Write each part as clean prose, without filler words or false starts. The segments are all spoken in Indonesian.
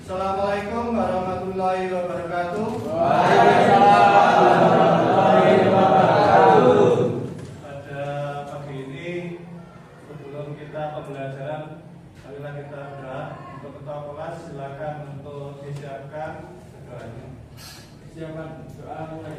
Assalamualaikum warahmatullahi wabarakatuh. Waalaikumsalam warahmatullahi wabarakatuh. Pada pagi ini, sebelum kita pembelajaran, marilah kita berdoa. Untuk ketua kelas silakan untuk disiapkan doanya. Siapkan doa mulai.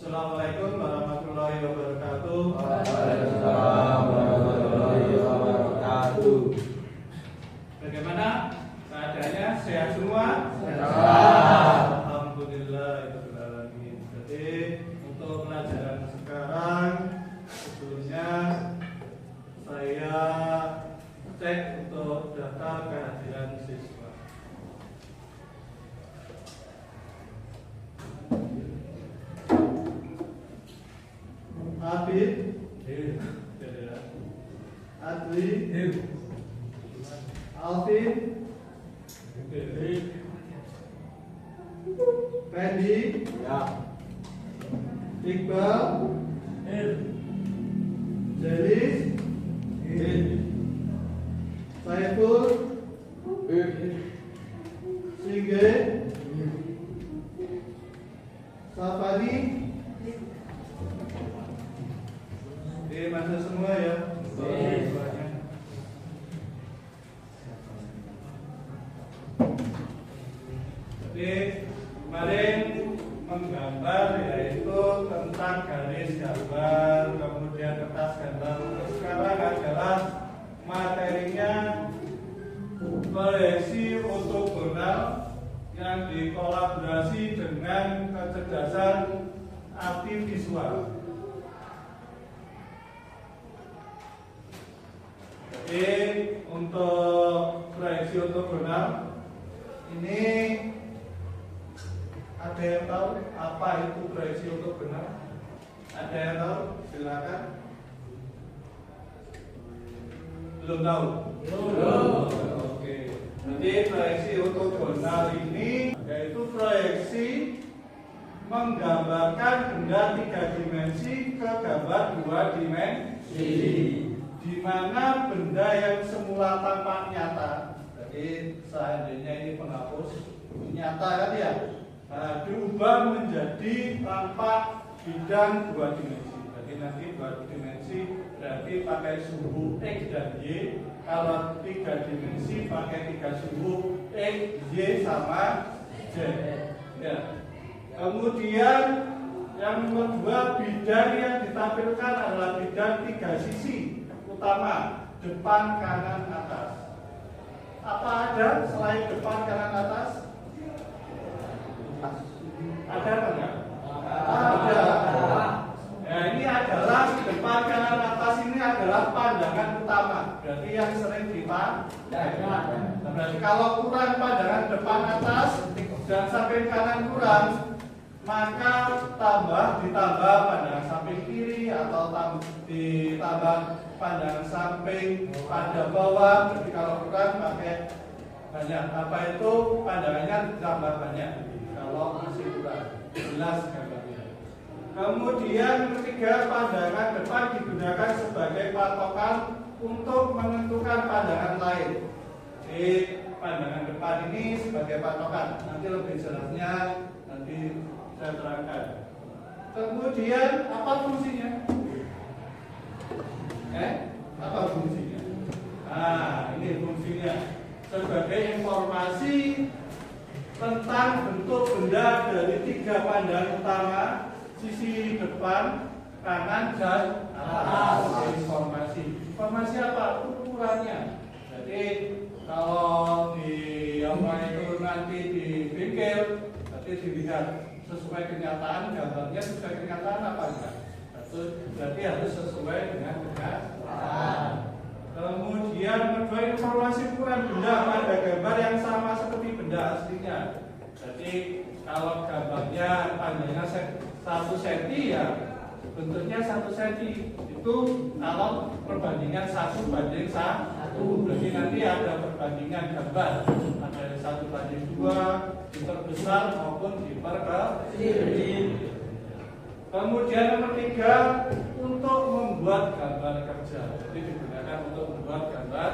Assalamualaikum warahmatullahi wabarakatuh. Waalaikumsalam warahmatullahi wabarakatuh. Bagaimana keadaannya? Sehat semua? Sehat. Alhamdulillah. Jadi untuk pelajaran sekarang, sebelumnya saya cek untuk daftar kehadiran siswa. Abid, Adli, Alvin, Fendi, Iqbal, Jelis, Saiful, Sige, Safari. Masuk semua ya. Jadi kemarin menggambar yaitu tentang garis gambar, kemudian kertas gambar. Sekarang adalah materinya proyeksi ortogonal yang dikolaborasi dengan kecerdasan artifisial. Jadi untuk proyeksi ortogonal ini ada yang tahu apa itu proyeksi ortogonal? Ada yang tahu? Silakan. Belum tahu? Belum. Oke. Jadi proyeksi ortogonal ini yaitu proyeksi menggambarkan benda 3 dimensi ke gambar 2 dimensi. Di mana benda yang semula tampak nyata, jadi seandainya ini penghapus nyata kan ya, diubah menjadi tampak bidang 2 dimensi. Jadi nanti 2 dimensi berarti pakai suhu X dan Y. Kalau 3 dimensi pakai 3 suhu X, Y sama Z. Ya. Kemudian yang kedua, bidang yang ditampilkan adalah bidang 3 sisi utama, depan, kanan, atas. Apa ada selain depan, kanan, atas? Ada apa enggak? Ada. Ya, ini adalah depan, kanan, atas ini adalah pandangan utama. Berarti yang sering dipandangkan. Nah, berarti kalau kurang pandangan depan, atas dan samping kanan kurang, maka ditambah pandangan samping kiri atau ditambah pandangan samping pada bawah. Jadi kalau kurang pakai banyak. Apa itu pandangannya ditambah banyak kalau masih kurang. Jelas gambarnya. Kemudian ketiga, pandangan depan digunakan sebagai patokan untuk menentukan pandangan lain. Jadi pandangan depan ini sebagai patokan. Nanti lebih jelasnya nanti saya terangkan. Kemudian apa fungsinya? Apa fungsinya? Nah, ini fungsinya sebagai informasi tentang bentuk benda dari 3 pandangan utama, sisi depan, kanan, dan atas. Informasi apa? Ukurannya. Jadi kalau di apa itu nanti di bengkel, Berarti dilihat sesuai kenyataan, gambarnya sesuai kenyataan apa enggak? Berarti harus sesuai dengan kenyataan. Kemudian kedua, informasi ukuran benda pada gambar yang sama seperti benda aslinya. Jadi kalau gambarnya panjangnya 1 cm ya bentuknya 1 cm. Itu kalau perbandingan 1:1, berarti nanti ada perbandingan gambar, ada 1:2, diperbesar maupun diperkecil. Kemudian nomor 3, untuk membuat gambar kerja. Jadi digunakan untuk membuat gambar.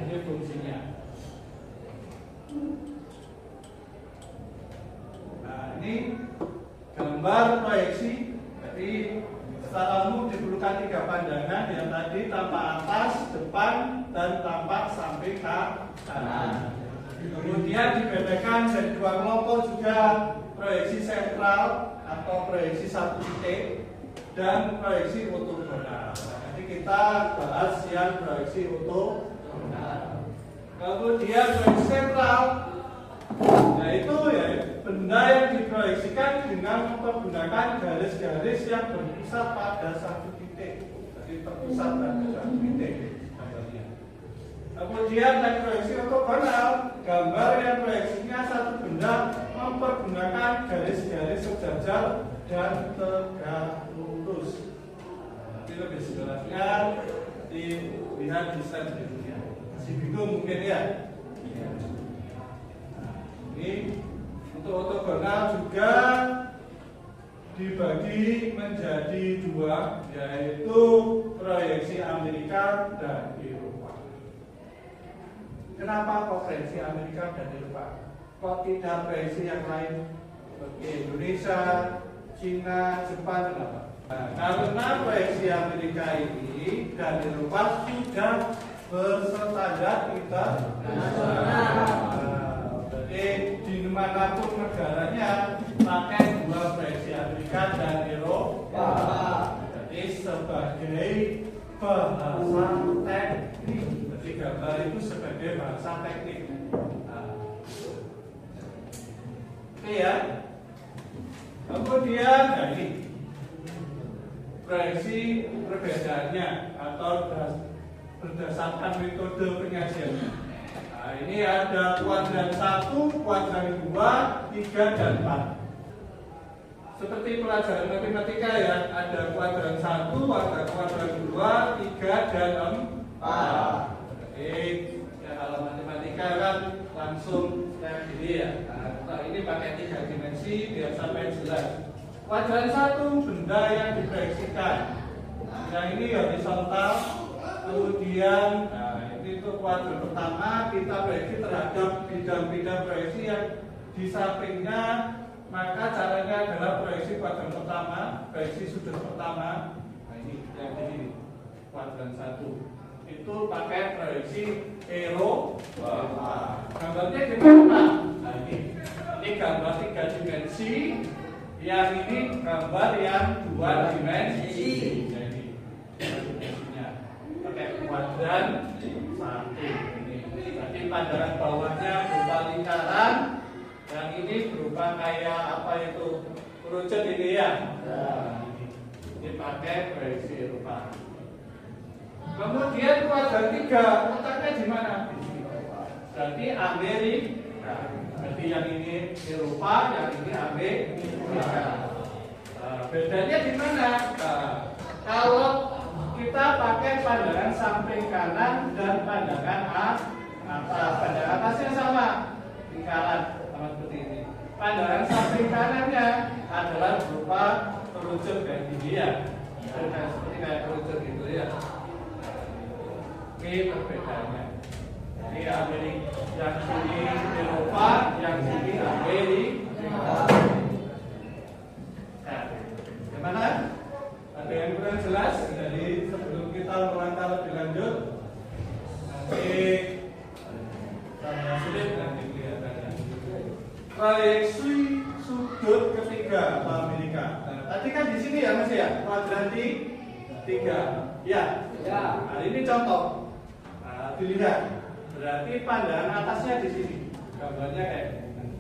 Ini fungsinya. Nah, ini gambar proyeksi. Jadi secara umum diperlukan 3 pandangan, yang tadi tampak atas, depan, dan tampak samping kanan. Kemudian dibedakan jadi 2 kelompok juga, proyeksi sentral atau proyeksi 1 titik dan proyeksi ortogonal. Nanti kita bahas yang proyeksi ortogonal. Kemudian proyeksi sentral, yaitu benda yang diproyeksikan dengan menggunakan garis-garis yang berpusat pada 1 titik. Jadi terpusat pada 1 titik. Kemudian yang proyeksi ortogonal, gambar yang proyeksinya satu benda mempergunakan garis-garis sejajar dan tegak lurus. Nanti lebih jelasnya dilihat di slide berikutnya. Masih bingung mungkin ya? Nah, ini untuk ortogonal juga dibagi menjadi 2, yaitu proyeksi Amerika dan Eropa. Kenapa kok proyeksi Amerika dan Eropa? Kok tidak proyeksi yang lain seperti Indonesia, Cina, Jepang, kenapa? Nah, karena proyeksi Amerika ini dan Eropa sudah berstandar internasional. Jadi di manapun negaranya pakai 2 proyeksi Amerika dan Eropa. Jadi sebagai bahasa teknik. Jadi gambar itu sebagai bahasa teknik. Oke ya. Kemudian ini proyeksi perbedaannya atau berdasarkan metode penyajiannya. Nah, ini ada kuadran 1, kuadran 2, 3, dan 4. Seperti pelajaran matematika ya, ada kuadran 1, ada kuadran 2, 3, dan 4. Jadi ya, kalau matematika kan langsung kayak gini ya. Nah, ini pakai 3 dimensi biar sampai jelas. Kuadran 1 benda yang diproyeksikan. Yang ini horizontal. Kemudian ini untuk kuadran pertama kita proyeksi terhadap bidang-bidang proyeksi yang di sampingnya. Maka caranya adalah proyeksi kuadran pertama, proyeksi sudut pertama. Nah ini yang di sini kuadran 1. Itu pakai proyeksi Eropa. Gambarnya gimana? Nah ini gambar 3 dimensi, yang ini gambar yang 2 dimensi. Jadi 2 dimensinya pakai kuadran 1 ini. Jadi pandangan bawahnya berupa lingkaran, yang ini berupa kayak apa itu kerucut ini ya. Nah, ini pakai proyeksi Eropa. Kemudian kuadran 3 letaknya di mana? Berarti Amerika. Berarti yang ini Eropa, yang ini Amerika. Bedanya di mana? Kalau kita pakai pandangan samping kanan dan pandangan atas, pandangan atasnya sama, lingkaran sama seperti ini. Pandangan samping kanannya adalah berupa kerucut kayak gini ya, seperti kayak kerucut gitu ya. Ini perbedaannya. Jadi Amerika yang sini Eropa, yang sini Amerika. Nah, gimana? Ada yang kurang jelas? Jadi sebelum kita melangkah lebih lanjut, nanti sulit nanti kelihatannya. Proyeksi sudut ketiga atau Amerika. Nah, tadi kan di sini ya Mas ya, kuadran 3. Ya. Nah, ini contoh. Nah, dilihat. Berarti pandangan atasnya di sini. Gambarnya kayak gini.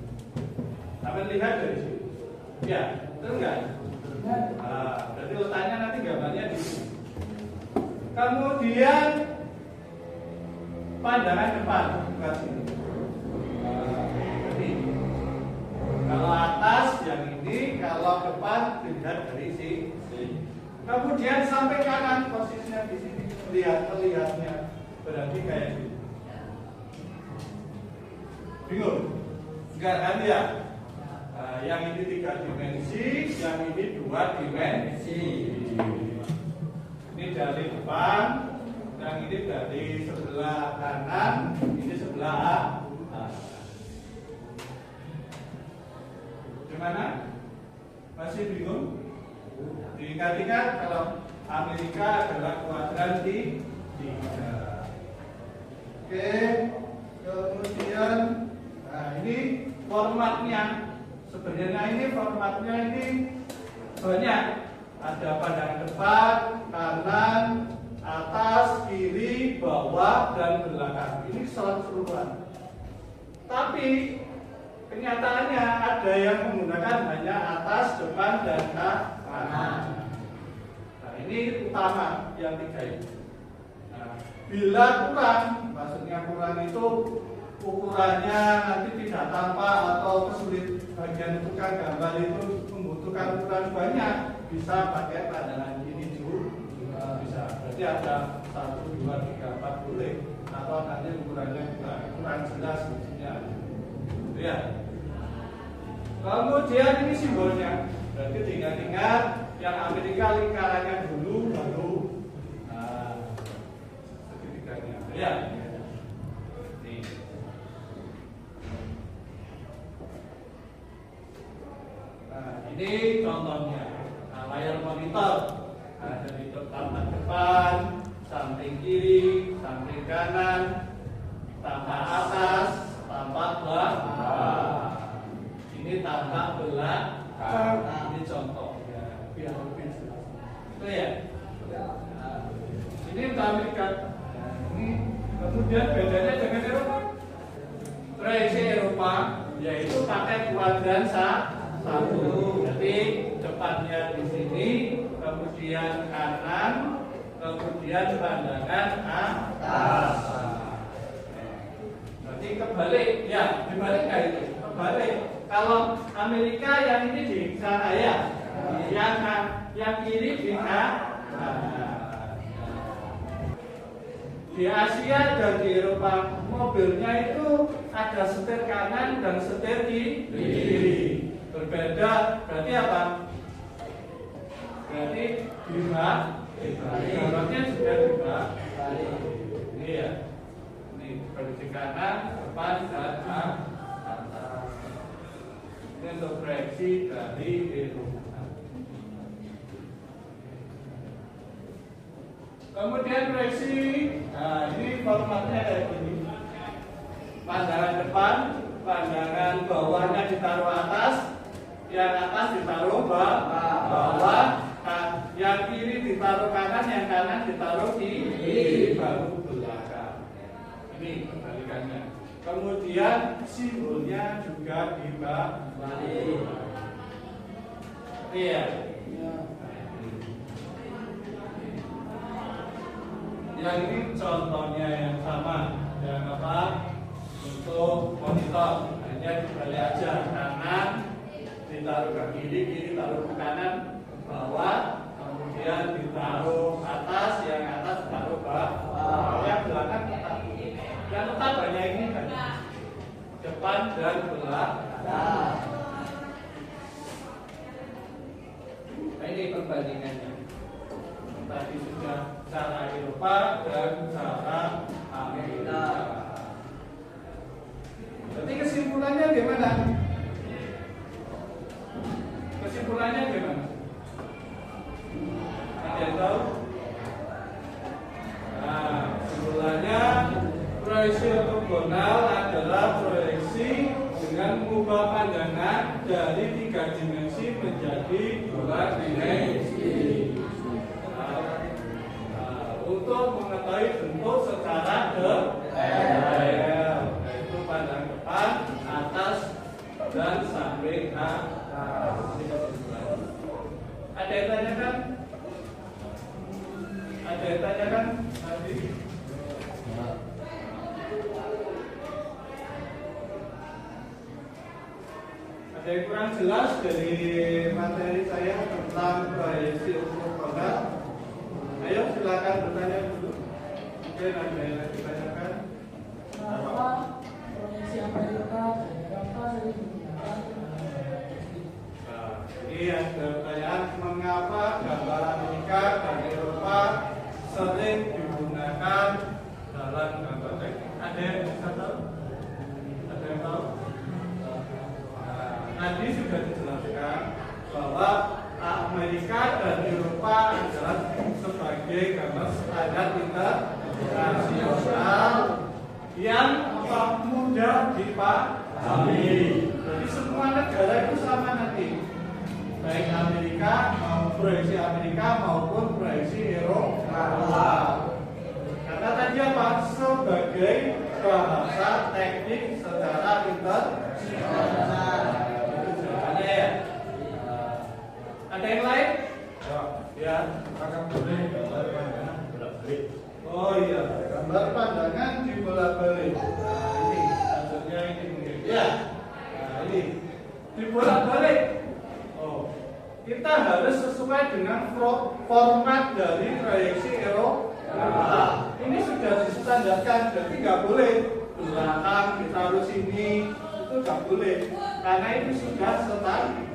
Tapi melihat dari sini. Ya, betul nggak? Nah, berarti letaknya nanti gambarnya di sini. Kemudian pandangan depan ke sini. Jadi kalau atas yang ini, kalau depan dilihat dari sini. Kemudian sampai kanan posisinya di sini, lihatnya berarti kayak gini. Bingung? Enggak kan ya? Nah, yang ini 3 dimensi, yang ini 2 dimensi. Ini dari depan, yang ini dari sebelah kanan, ini sebelah atas. Gimana? Masih bingung? Diingat-ingat kalau Amerika adalah kuadran di 3. Oke, kemudian ini formatnya. Sebenarnya ini formatnya ini banyak. Ada pandangan depan, kanan, atas, kiri, bawah, dan belakang. Ini keseluruhan. Tapi kenyataannya ada yang menggunakan hanya atas, depan, dan kanan. Nah, ini utama yang 3 ini. Nah, bila kurang, maksudnya kurang itu ukurannya nanti tidak tampak atau kesulit bagian tukang gambar itu membutuhkan ukuran banyak, bisa pakai pandangan ini juga bisa. Berarti ada 1, 2, 3, 4 boleh, atau nanti ukurannya kurang jelas fungsinya. Ya. Kemudian ini simbolnya, berarti tinggal ingat yang Amerika lingkarannya dulu baru segitiganya. Ya. Ini contohnya, layar monitor. Dari tampak depan, samping kiri, samping kanan, tampak atas, tampak belakang. Ini tampak belakang. Ini contoh. Biar lebih jelas. Itu ya. Ini untuk Amerika. Ini kemudian bedanya dengan Eropa. Proyeksi Eropa yaitu pakai kuadran 1. Jadi depannya di sini, kemudian kanan, kemudian pandangan atas. Berarti kebalik, ya dibalik nggak itu? Kebalik. Kalau Amerika yang ini di sana ya, yang kiri di kanan. Di Asia dan di Eropa mobilnya itu ada setir kanan dan setir kiri. Berbeda, berarti apa? Berarti dibalik juga dibalik. Ini ya, ini berarti kanan, depan, dan atas. Ini untuk proyeksi dari Eropa. Kemudian proyeksi, nah ini formatnya kayak gini. Pandangan depan, pandangan bawahnya ditaruh atas, yang atas ditaruh bawah, yang kiri ditaruh kanan, yang kanan ditaruh kiri, baru belakang. Ini kebalikannya. Kemudian simbolnya juga dibalik. Iya. Yang ini contohnya yang sama, yang apa? Untuk monitor hanya dibalik aja, kanan ditaruh ke kiri, kiri taruh ke kanan, bawah, kemudian ditaruh atas, yang atas ditaruh bawah, yang belakang tetap. Yang tetap hanya ini kan, depan dan belakang. Nah, ini perbandingannya. Tadi sudah cara Eropa dan cara Amerika. Jadi kesimpulannya gimana? Kesimpulannya gimana? Ada yang tahu? Nah, kesimpulannya proyeksi ortogonal adalah proyeksi dengan mengubah pandangan dari 3 dimensi menjadi 2 dimensi. Untuk mengetahui bentuk secara detail, yaitu pandangan depan, atas, dan samping Ada yang tanyakan? Ada yang tanyakan? Tadi? Ada yang kurang jelas dari materi saya tentang proyeksi ortogonal? Ayo silakan bertanya dulu. Mungkin ada yang lagi tanyakan. Kenapa proyeksi Amerika dan Eropa sering digunakan? Nah, ini ada pertanyaan mengapa gambar Amerika dan Eropa sering digunakan dalam gambar teknik. Ada yang bisa tahu? Ada yang tahu? Tadi sudah dijelaskan bahwa Amerika dan Eropa adalah sebagai gambar standar internasional yang mudah dipahami. Jadi semua negara itu sama nanti, baik Amerika proyeksi Amerika maupun proyeksi Eropa. Karena tadi apa? Sebagai bahasa teknik secara internasional. Ada yang lain? Ya. Akan boleh gambar pandangan bolak-balik. Oh iya, gambar pandangan dibolak-balik. Nah, ini maksudnya ini mungkin. Ya. Nah, ini dibolak-balik. Oh, kita harus sesuai dengan format dari proyeksi Eropa. Ini sudah distandarkan, jadi nggak boleh belakang ditaruh sini, itu nggak boleh. Karena itu sudah standar.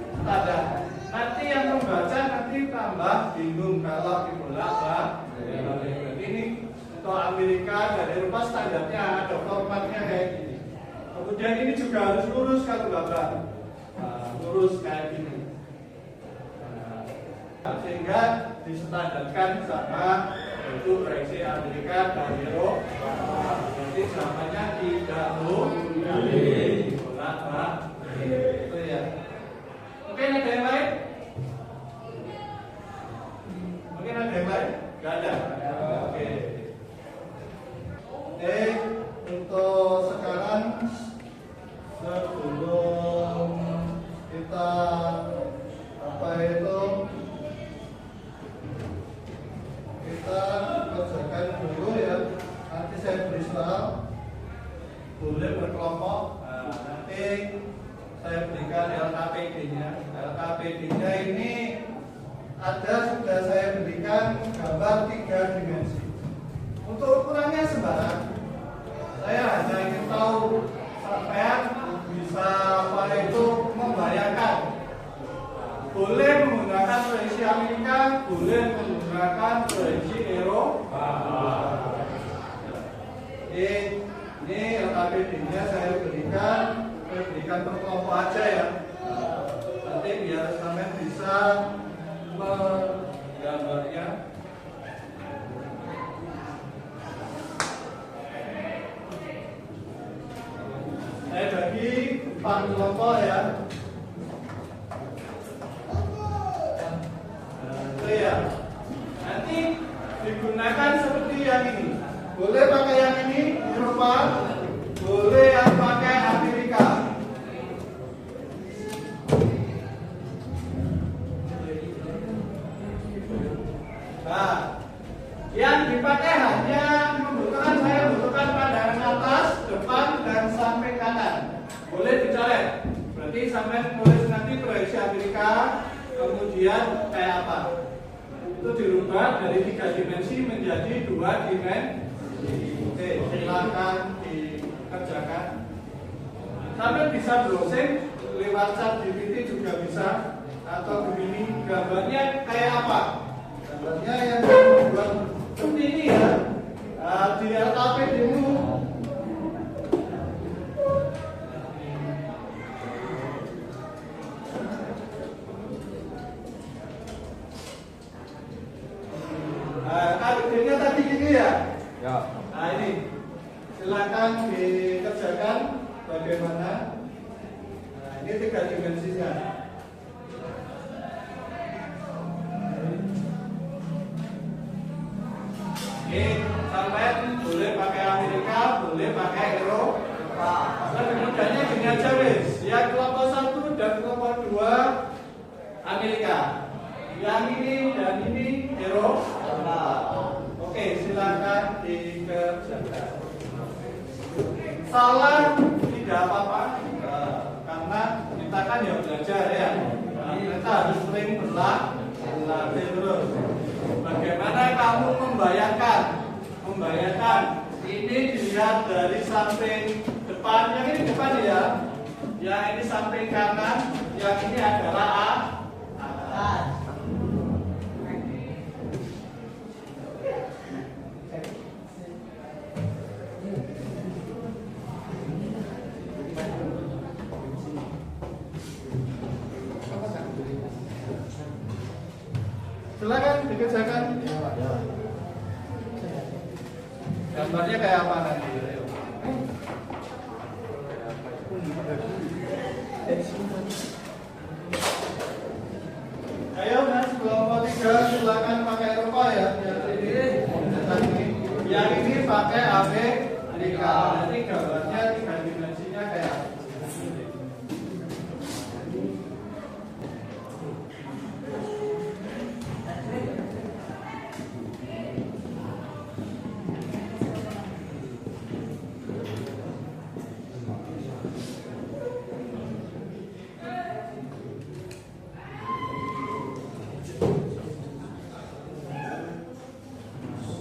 Nanti yang membaca nanti tambah bingung kalau dibolak-balik. Ini untuk Amerika dan Eropa standarnya ada formatnya kayak gini. Kemudian ini juga harus lurus kalau gambar, lurus kayak gini. Sehingga distandarkan sama itu proyeksi Amerika dan Eropa. Jadi namanya tidak boleh dibolak-balik. Itu ya. Mungkin ada yang lain? Mungkin ada yang lain? Gak ada? Oke. Oke, untuk sekarang sebelum kita kita kerjakan dulu ya. Nanti saya beri soal, boleh berkelompok. Nah, nanti saya berikan LKPD-nya. LKPD-nya ini sudah saya berikan gambar 3 dimensi. Untuk ukurannya sembarang. Saya hanya ingin tahu sampai bisa membayangkan. Boleh menggunakan proyeksi Amerika, boleh menggunakan proyeksi Eropa. Ini LKPD-nya saya berikan per kelompok aja ya. Nanti biar sampai bisa menggambarnya. Saya bagi 4 kelompok ya. Itu ya. Nanti digunakan seperti yang ini. Boleh pakai yang ini Eropa, boleh yang pakai Amerika. Nah, yang dipakai hanya saya membutuhkan pandangan atas, depan, dan samping kanan. Boleh dicolek. Berarti sampai tulis nanti proyeksi Amerika, kemudian kayak apa? Itu dirubah dari 3 dimensi menjadi 2 dimensi. Oke, silakan dikerjakan. Sampai bisa browsing lewat ChatGPT juga bisa, atau begini gambarnya kayak apa? Gambarnya yang dibuat seperti ini ya. Di LKPD dulu. LKPD-nya tadi gini ya. Ya. Nah ini silakan dikerjakan bagaimana. Nah ini 3 dimensinya. Ini sampai boleh pakai Amerika, boleh pakai Eropa. Nah kemudiannya gini aja wis. Ya kelompok Yang ini dan ini hero. Oke, silakan dikerjakan. Salah tidak apa-apa, karena kita kan ya belajar ya. Kita harus sering berlatih terus. Bagaimana kamu membayangkan ini dilihat dari samping depan, yang ini depan ya, yang ini samping kanan, yang ini adalah atas. Silakan dikerjakan. Gambarnya kayak apa nanti? Ayo mas, kelompok 3 silakan pakai rupa ya. Yang ini pakai Amerika. Nanti gambarnya 3 dimensinya kayak.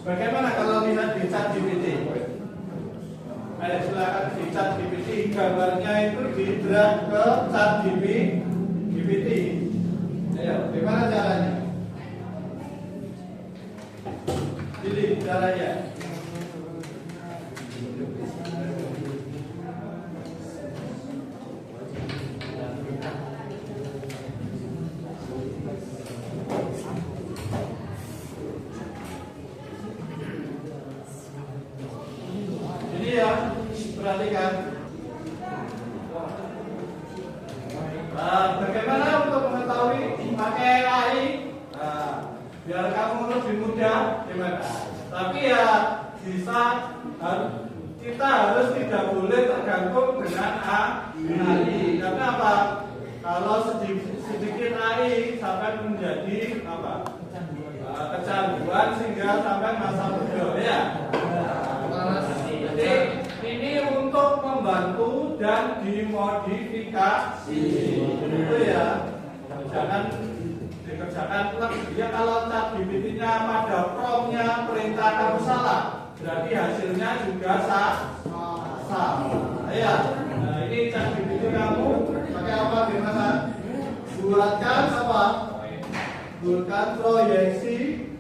Bagaimana kalau lihat di ChatGPT? Ayo silakan di ChatGPT, gambarnya itu di-drag ke ChatGPT. Ayo, gimana caranya? Jadi caranya. Ya, perhatikan. Bagaimana untuk mengetahui pakai AI? Biar kamu lebih mudah, gimana? Tapi ya bisa. Kita harus tidak boleh tergantung dengan AI. Karena apa? Kalau sedikit AI sampai menjadi apa? Kecanduan sehingga sampai masa bodoh ya. Jadi ini untuk membantu dan dimodifikasi, itu ya. Jangan dikerjakan ulang. Ya kalau ChatGPT-nya pada prompt-nya perintah kamu salah, berarti hasilnya juga salah. Ya. Nah ini ChatGPT kamu pakai apa gimana? Buatkan apa? Buatkan proyeksi.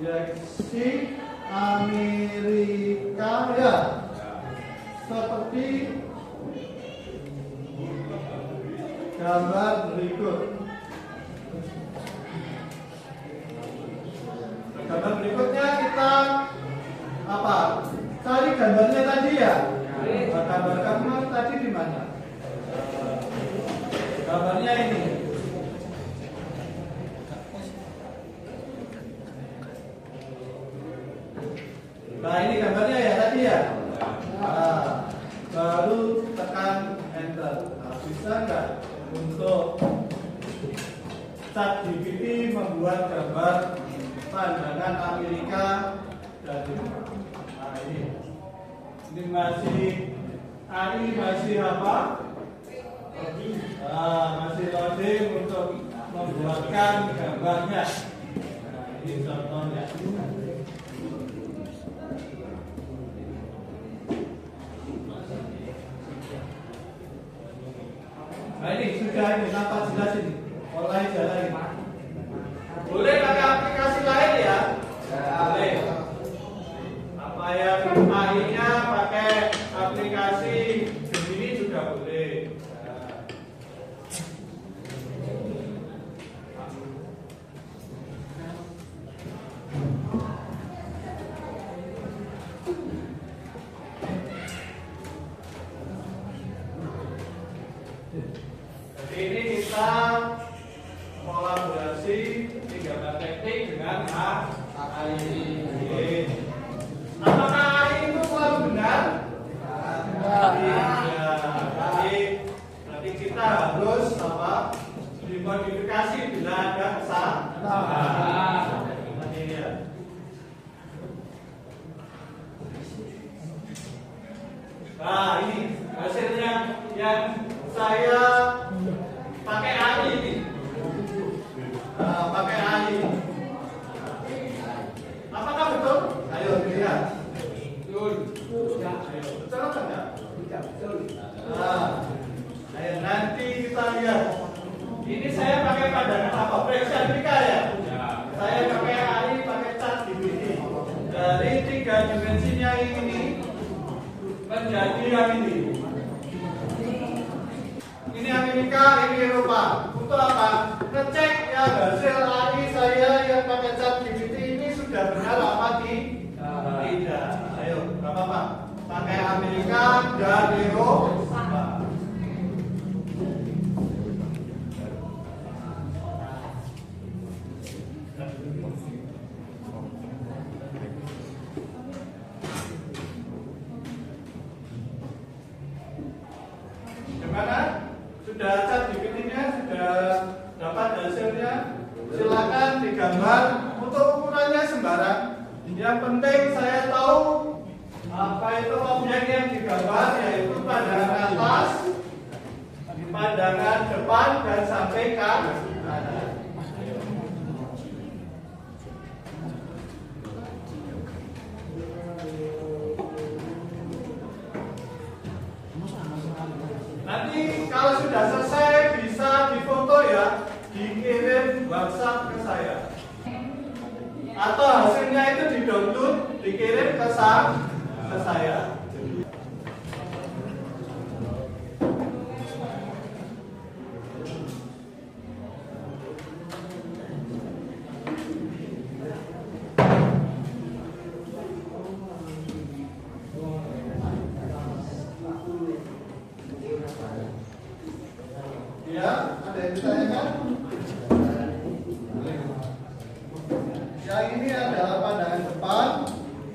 Proyeksi Amerika ya, seperti gambar berikut. Gambar berikutnya kita apa? Cari gambarnya tadi ya. Gambar kamu tadi di mana? Gambarnya ini. Nah ini gambarnya ya tadi ya. Baru tekan enter. Nah, bisa nggak untuk ChatGPT membuat gambar pandangan Amerika dari ini masih AI masih apa? Masih loading untuk membuatkan gambarnya. Nah, ini contohnya. Nah ini sudah ini nampak jelas ini. Mulai jalan ini. Boleh pakai aplikasi lain ya? Boleh. Apa yang AI-nya pakai aplikasi Gemini juga boleh. Ini kita kolaborasi 3 teknik dengan AI. Apakah AI itu selalu benar? Iya. Berarti kita harus apa? Nah, ini hasilnya yang saya pakai AI ini. Nah, pakai AI. Apakah betul? Ayo lihat. Betul. Ya, ayo. Betul atau enggak? Tidak betul. Nah, ayo nanti kita lihat. Ini saya pakai pandangan apa? Proyeksi Amerika ya? Saya pakai AI, pakai ChatGPT. Dari 3 dimensinya ini menjadi yang ini. Ini Amerika, ini Eropa. Untuk apa? Ngecek ya hasil AI saya yang pakai ChatGPT ini sudah benar apa tidak? Ayo, nggak apa-apa. Pakai Amerika dan Eropa. Gimana? Sudah ChatGPT-nya sudah dapat hasilnya? Silakan digambar. Untuk ukurannya sembarang. Yang penting saya tahu apa itu objek yang digambar, yaitu pandangan atas, pandangan depan, dan sampai kanan. Nanti kalau sudah selesai bisa difoto ya, dikirim WhatsApp ke saya. Atau hasilnya itu di-download, dikirim ke saya. Ya, ada yang ditanyakan? Yang ini adalah pandangan depan,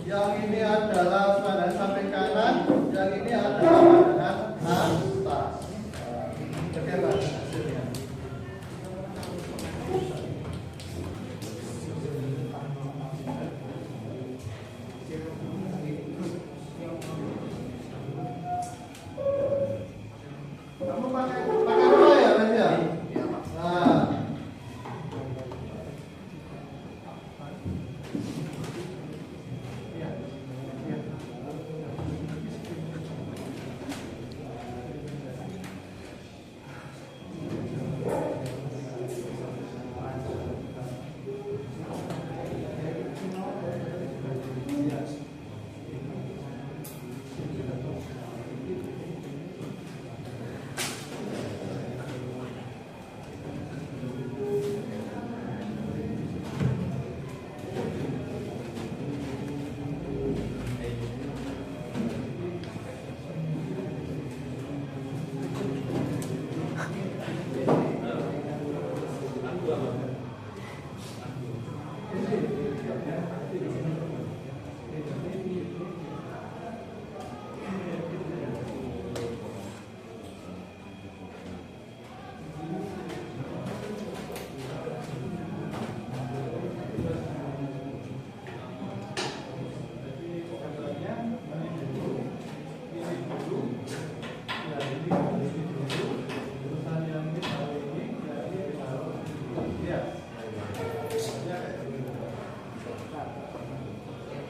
yang ini adalah pandangan samping kanan, yang ini adalah pandangan atas. Bagaimana hasilnya? Kamu pakai apa ya, Mas ya? Nah.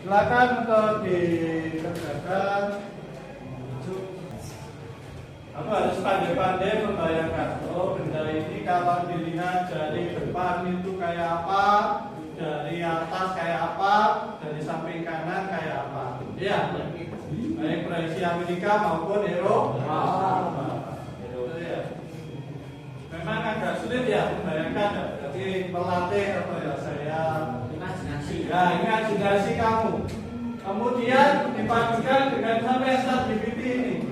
Silakan untuk dikerjakan. Kamu harus pandai-pandai membayangkan. Oh, benda ini kalau dilihat dari depan itu kayak apa, dari atas kayak apa, dari samping kanan kayak apa. Ya, baik proyeksi Amerika maupun Eropa. Memang agak sulit ya membayangkan ya. Jadi melatih apa ya saya. Ya, imajinasi kamu. Kemudian dipadukan dengan sampai ChatGPT ini.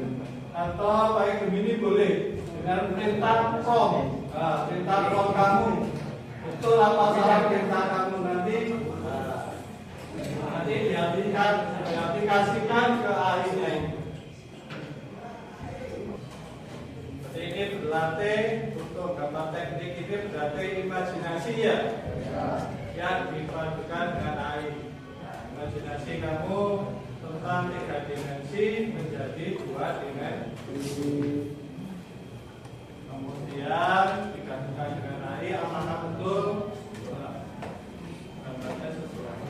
Atau pakai Gemini boleh dengan perintah prompt. Perintah prompt kamu. Betul apa salah perintah kamu nanti? Nanti diaplikasikan ke AI-nya ini. Ini berlatih untuk gambar teknik ini berlatih imajinasi ya. Yang dipadukan dengan AI. Imajinasi kamu tentang 3 dimensi menjadi 2 dimensi. Kemudian digabungkan dengan AI, apakah betul? Gambarnya sesuai.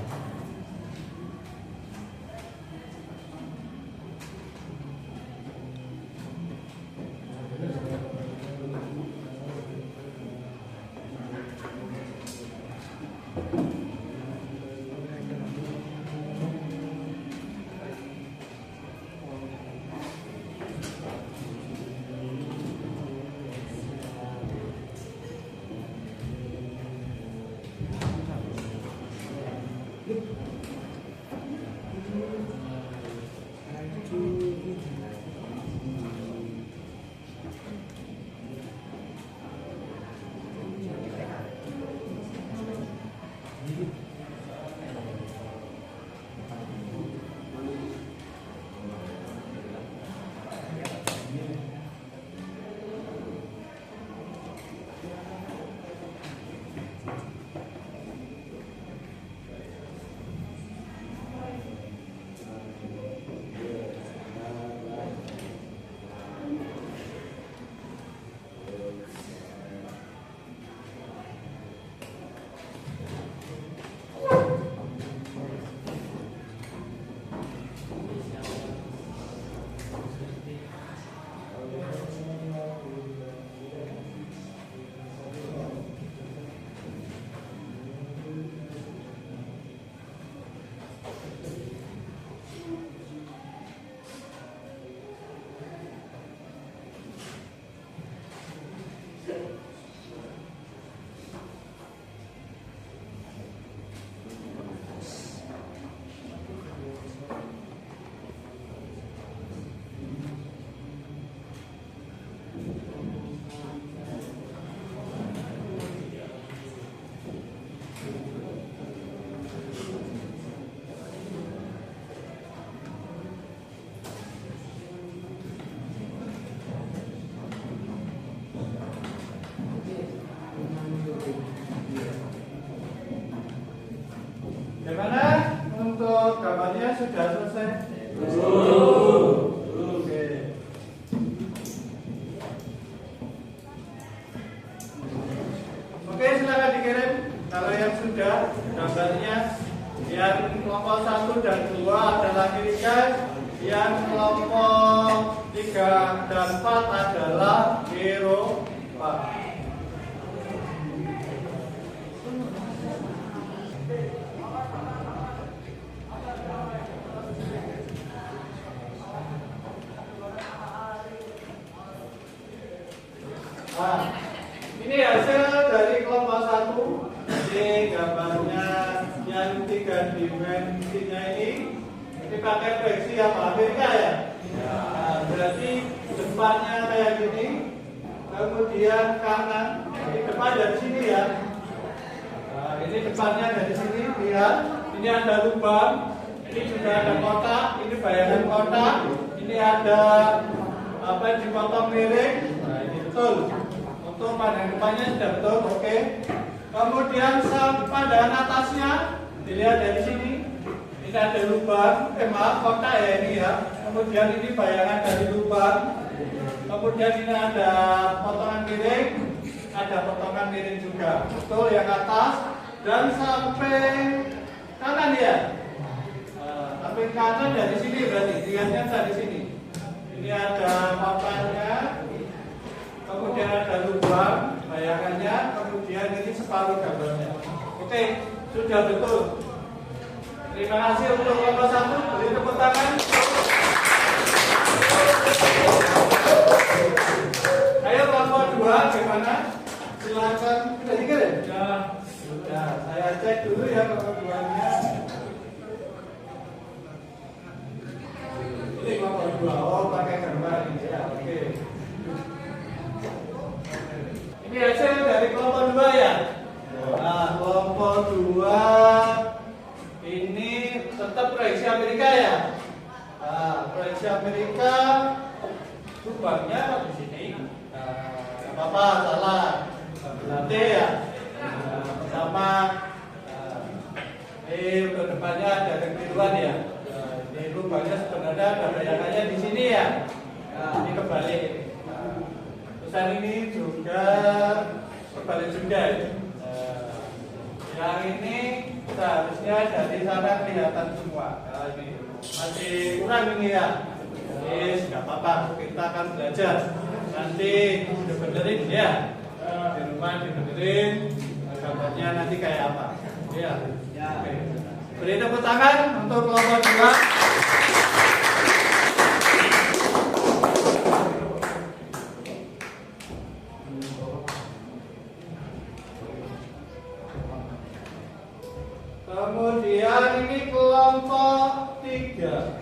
Bagaimana untuk gambarnya sudah selesai? Oke. Oke, silakan dikirim kalau yang sudah gambarnya. Yang kelompok 1 dan 2 adalah kirikan, yang kelompok 3 dan 4 adalah Eropa. Nah, ini hasil dari kelompok 1. Ini gambarnya yang 3 dimensinya ini pakai proyeksi apa? Amerika ya? Nah, berarti depannya kayak gini, kemudian kanan, ini depan dari sini ya. Nah, ini depannya dari sini, lihat. Ini ada lubang, ini juga ada kotak, ini bayangan kotak, ini ada apa yang dipotong miring. Nah, ini betul. Untuk pandangan depannya sudah betul, oke. Kemudian pandangan atasnya dilihat dari sini. Ini ada lubang, kotak ya ini ya. Kemudian ini bayangan dari lubang. Kemudian ini ada potongan miring, ada potongan miring juga. Betul yang atas dan sampai kanan ya. Sampai kanan dari sini berarti lihatnya dari sini. Ini ada papannya. Kemudian ada lubang bayangannya, kemudian ini separuh gambarnya. Oke, sudah betul. Terima kasih untuk kelompok 1. Beri tepuk tangan. Ayo kelompok 2 gimana? Silakan. Sudah dikirim? Sudah. Saya cek dulu ya kelompok 2-nya. Ini kelompok 2. Oh, pakai gambar ini ya. Oke. Ini hasil dari kelompok 2 ya. Nah, kelompok 2 ini tetap proyeksi Amerika ya. Nah, proyeksi Amerika lubangnya di sini. Apa salah? Nanti ya. Sama ini untuk depannya ada kekeliruan ya. Ini lubangnya sebenarnya ada bayangannya di sini ya. Ini kebalik ini. Terus yang ini juga kebalik juga ya. Yang ini seharusnya dari sana kelihatan semua. Ini masih kurang ini ya. Yes, nggak apa-apa, kita akan belajar. Nanti dibenerin ya. Di rumah dibenerin gambarnya nanti kayak apa. Ya. Oke. Beri tepuk tangan untuk kelompok 2. Kemudian ini kelompok 3.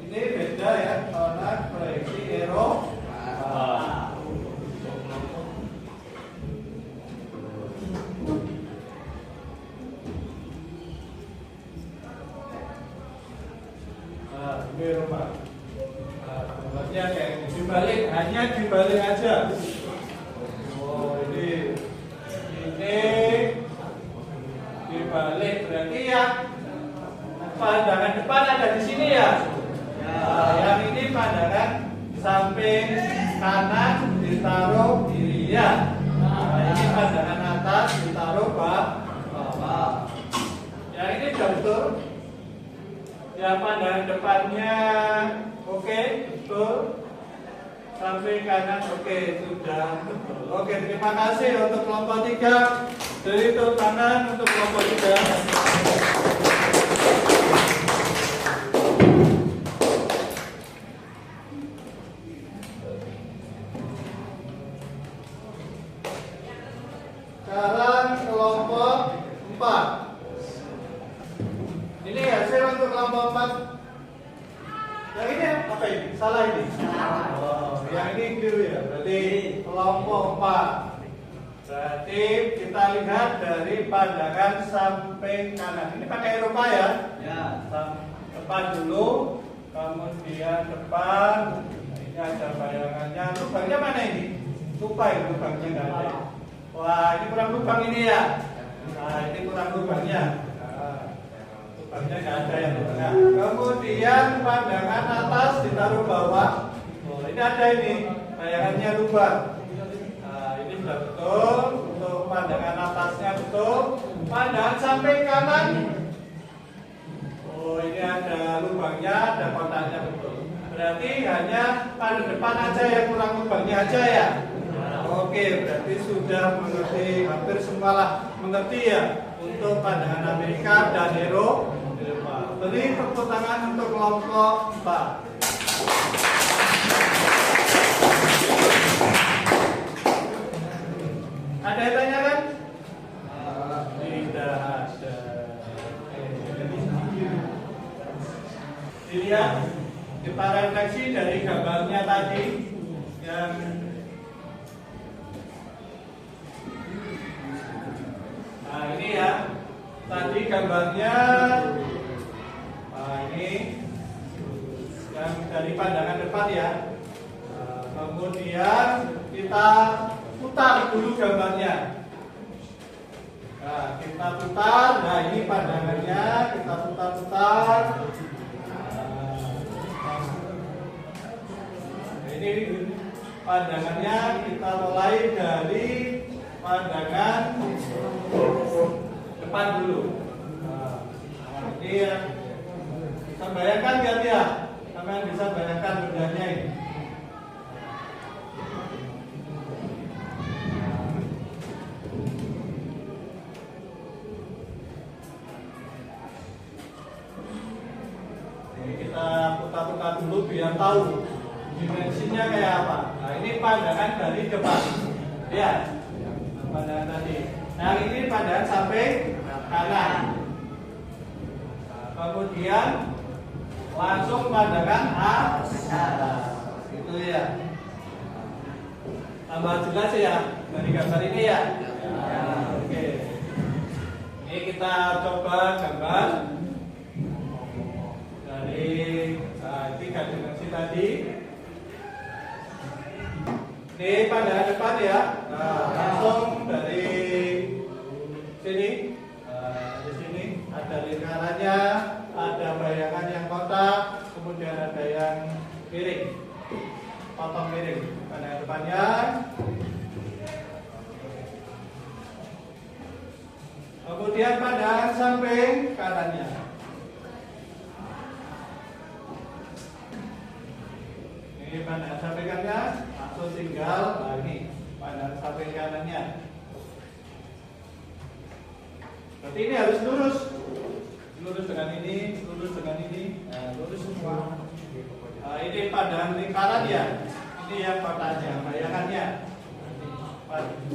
Ini beda ya, karena proyeksi Eropa. Eropa. Gambarnya kayak dibalik, hanya dibalik aja. Oh ini dibalik berarti ya pandangan depan ada di sini ya. Yang ini pandangan samping kanan ditaruh kiri ya. Ini pandangan atas ditaruh bawah. Yang ini sudah betul. Yang pandangan depannya oke, betul. Samping kanan oke, sudah betul. Oke, terima kasih untuk kelompok 3. Beri tepuk tangan untuk kelompok 3. Sekarang kelompok 4. Ini hasil untuk kelompok 4. Yang ini apa ini? Salah ini? Oh, yang ini keliru ya. Berarti kelompok 4. Berarti kita lihat dari pandangan samping kanan. Ini pakai Eropa ya? Ya. Depan dulu, kemudian depan. Ini ada bayangannya. Lubangnya mana ini? Lupa ya, lubangnya nggak ada. Wah, ini kurang lubang ini ya. Nah, ini kurang lubangnya. Lubangnya nggak ada yang tengah. Kemudian pandangan atas ditaruh bawah. Oh, ini ada ini bayangannya lubang. Nah, ini sudah betul. Untuk pandangan atasnya betul. Pandangan samping kanan. Oh, ini ada lubangnya, ada kotaknya betul. Berarti hanya pada depan aja yang kurang lubangnya aja ya. Oke, berarti sudah mengerti, hampir semua lah mengerti ya untuk pandangan Amerika dan Eropa. Beri tepuk tangan untuk kelompok 4. Ada yang tanya kan? Tidak ada. Dilihat kita refleksi dari gambarnya tadi yang nah ini ya, tadi gambarnya. Nah ini yang dari pandangan depan ya. Kemudian kita putar dulu gambarnya. Nah kita putar. Nah ini pandangannya kita putar-putar. Nah, ini pandangannya kita mulai dari pandangan depan dulu. Nah, ini ya. Bisa bayangkan kan ya? Kalian bisa bayangkan bendanya ini. Ini kita putar-putar dulu biar tahu dimensinya kayak apa. Nah ini pandangan dari depan. Ya. Pandangan tadi. Nah ini pandangan samping kanan. Kemudian langsung pandangan atas. Itu ya. Tambah jelas ya dari gambar ini ya. Oke. Ini kita coba gambar dari 3 dimensi tadi. Ini pandangan depan ya. Nah, langsung dari sini. Di sini ada lingkarannya, ada bayangan yang kotak, kemudian ada yang miring, potong miring. Pandangan depannya. Kemudian pandangan samping kanannya. Ini pandangan samping kanannya, langsung tinggal ini pandangan samping kanannya. Berarti ini harus lurus. Lurus dengan ini, lurus dengan ini, lurus semua. Ini pandangan lingkaran ya. Ini yang kotaknya, bayangannya.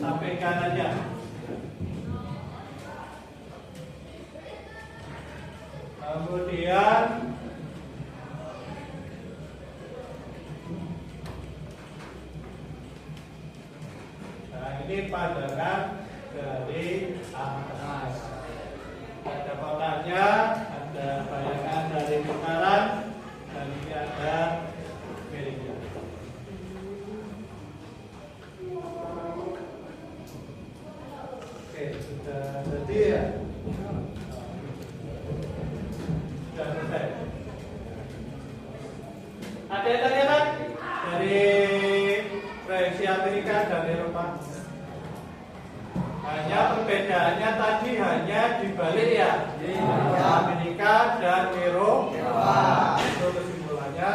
Samping kanannya. Kemudian ini pandangan dari atas. Ada kotaknya, ada bayangan dari lingkaran, dan ini ada miringnya. Oke, sudah jadi ya. Sudah selesai. Ada yang tanyakan dari proyeksi Amerika dan Eropa? Hanya perbedaannya tadi hanya dibalik ya, Amerika dan Eropa. Itu kesimpulannya.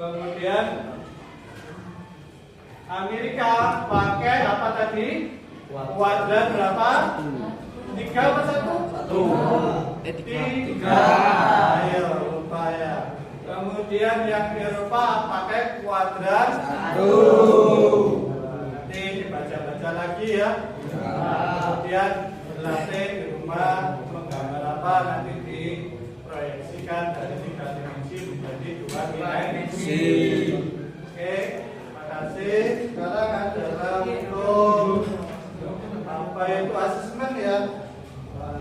Kemudian Amerika pakai apa tadi? Kuadran berapa? 3 apa 1? 3. Ayo lupa ya. Kemudian yang Eropa pakai kuadran 1. Nanti dibaca-baca lagi ya. Kemudian berlatih di rumah menggambar apa nanti diproyeksikan dari 3 dimensi menjadi 2 dimensi. Oke, terima kasih. Sekarang adalah untuk apa itu asesmen ya.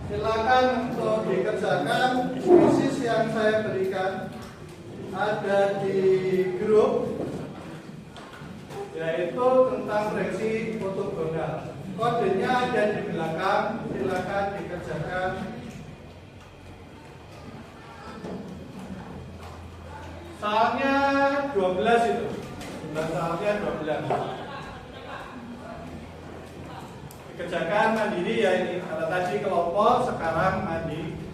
Silakan untuk dikerjakan kuis yang saya berikan ada di grup, yaitu tentang proyeksi ortogonal. Kodenya ada di belakang, silakan dikerjakan. Soalnya 12 itu. Soalnya 12. Dikerjakan mandiri ya ini. Kalau tadi kelompok, sekarang mandiri.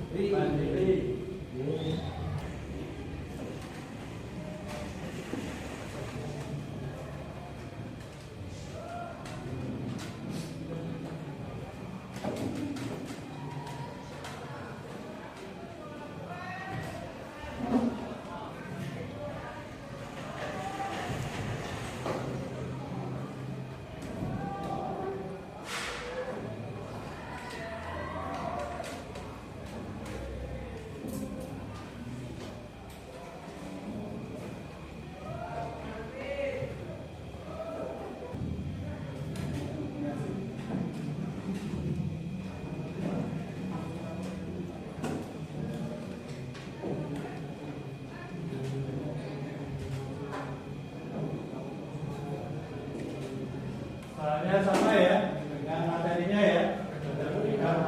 Soalnya sama ya dengan materinya ya. Sudah berikan.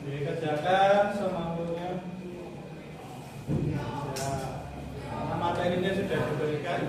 Dikerjakan semampunya. Ya, karena materinya sudah diberikan.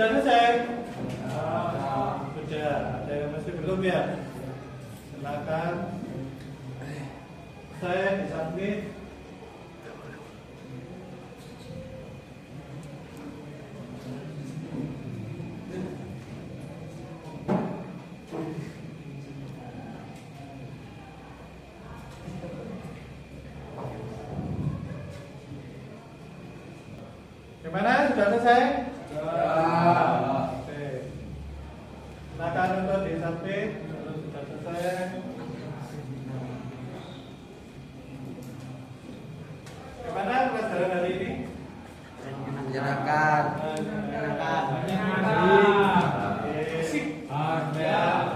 Sudah selesai? Sudah. Ada yang masih belum ya? Silakan. Saya disubmit. Gimana? Sudah selesai? Oke. Silakan untuk disubmit. Kalau sudah selesai. Gimana pelajaran hari ini? Menyenangkan.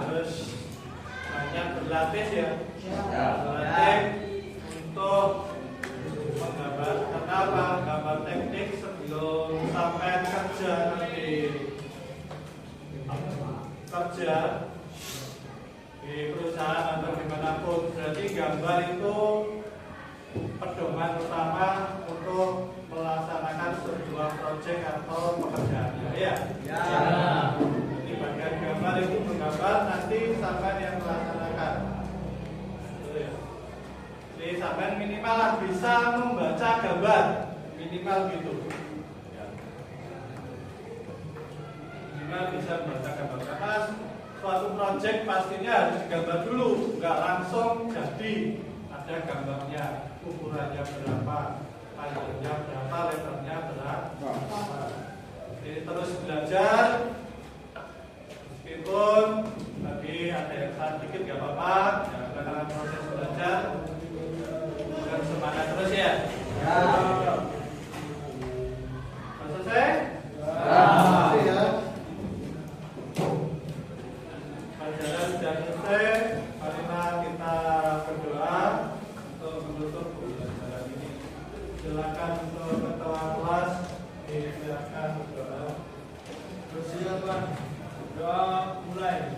Terus banyak berlatih ya. Berlatih untuk menggambar apa? Gambar teknik sebelum sampai kerja nanti. Kerja di perusahaan atau dimanapun. Berarti gambar itu pedoman utama untuk melaksanakan sebuah proyek atau pekerjaan. Ya. Jadi bagian gambar itu menggambar, nanti sampai yang melaksanakan. Jadi sampai minimal lah bisa membaca gambar, minimal gitu. Minimal bisa membaca gambar. Karena suatu proyek pastinya harus digambar dulu, nggak langsung jadi. Ada gambarnya, ukurannya berapa, panjangnya berapa, lebarnya berapa. Jadi terus belajar, meskipun tadi ada yang salah dikit gak apa-apa, dalam proses belajar, dan semangat terus ya. Sudah selesai? Ya. Pelajaran sudah selesai. Marilah kita berdoa untuk menutup pelajaran ini. Silakan untuk ketua kelas, silakan berdoa. Bersiaplah, doa mulai.